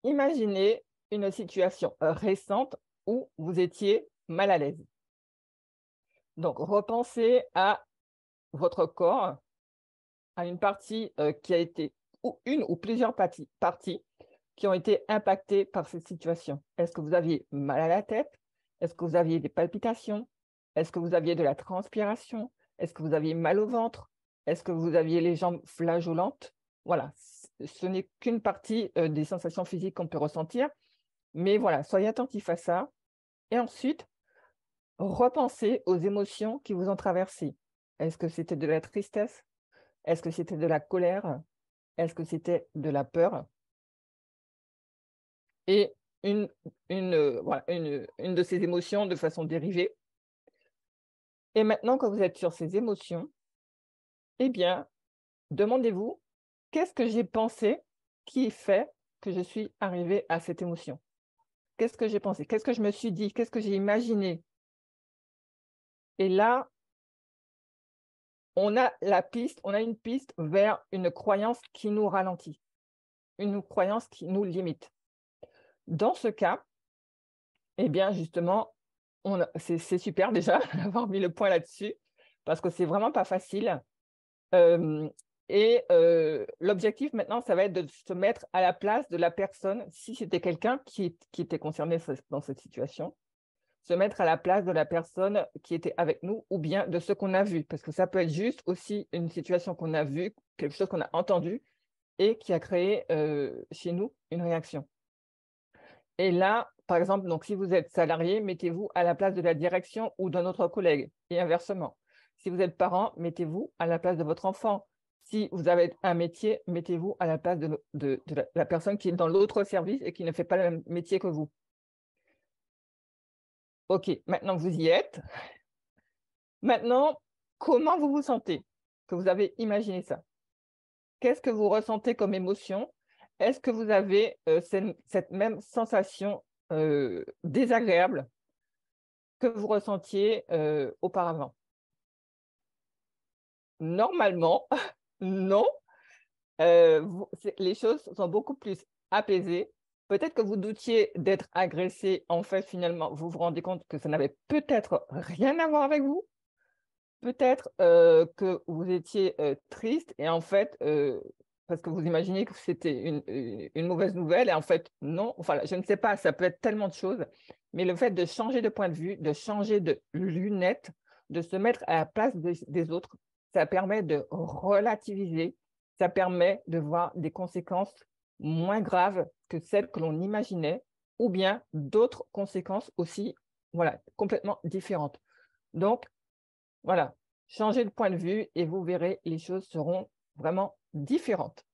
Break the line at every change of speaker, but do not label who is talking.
imaginez une situation récente où vous étiez mal à l'aise. Donc, repensez à votre corps, à une partie qui a été, ou une ou plusieurs parties qui ont été impactées par cette situation. Est-ce que vous aviez mal à la tête? Est-ce que vous aviez des palpitations? Est-ce que vous aviez de la transpiration? Est-ce que vous aviez mal au ventre? Est-ce que vous aviez les jambes flageolantes? Voilà, ce n'est qu'une partie des sensations physiques qu'on peut ressentir. Mais voilà, soyez attentifs à ça. Et ensuite, repensez aux émotions qui vous ont traversé. Est-ce que c'était de la tristesse? Est-ce que c'était de la colère? Est-ce que c'était de la peur? Et une, voilà, une de ces émotions de façon dérivée. Et maintenant que vous êtes sur ces émotions, eh bien, demandez-vous, qu'est-ce que j'ai pensé qui fait que je suis arrivée à cette émotion? Qu'est-ce que j'ai pensé? Qu'est-ce que je me suis dit? Qu'est-ce que j'ai imaginé? Et là, on a une piste vers une croyance qui nous ralentit, une croyance qui nous limite. Dans ce cas, eh bien, justement, c'est super déjà d'avoir mis le point là-dessus, parce que c'est vraiment pas facile. L'objectif maintenant, ça va être de se mettre à la place de la personne, si c'était quelqu'un qui était concerné dans cette situation, se mettre à la place de la personne qui était avec nous ou bien de ce qu'on a vu, parce que ça peut être juste aussi une situation qu'on a vue, quelque chose qu'on a entendu et qui a créé chez nous une réaction. Et là, par exemple, donc, si vous êtes salarié, mettez-vous à la place de la direction ou d'un autre collègue et inversement. Si vous êtes parent, mettez-vous à la place de votre enfant. Si vous avez un métier, mettez-vous à la place de la personne qui est dans l'autre service et qui ne fait pas le même métier que vous. OK, maintenant que vous y êtes, maintenant, comment vous vous sentez que vous avez imaginé ça? Qu'est-ce que vous ressentez comme émotion? Est-ce que vous avez cette même sensation désagréable que vous ressentiez auparavant? Normalement, non. Les choses sont beaucoup plus apaisées. Peut-être que vous doutiez d'être agressé. En fait, finalement, vous vous rendez compte que ça n'avait peut-être rien à voir avec vous. Peut-être que vous étiez triste et en fait, parce que vous imaginez que c'était une mauvaise nouvelle et en fait, non. Enfin, je ne sais pas, ça peut être tellement de choses. Mais le fait de changer de point de vue, de changer de lunettes, de se mettre à la place des autres, ça permet de relativiser, ça permet de voir des conséquences moins graves que celles que l'on imaginait ou bien d'autres conséquences aussi, voilà, complètement différentes. Donc, voilà, changez de point de vue et vous verrez, les choses seront vraiment différentes.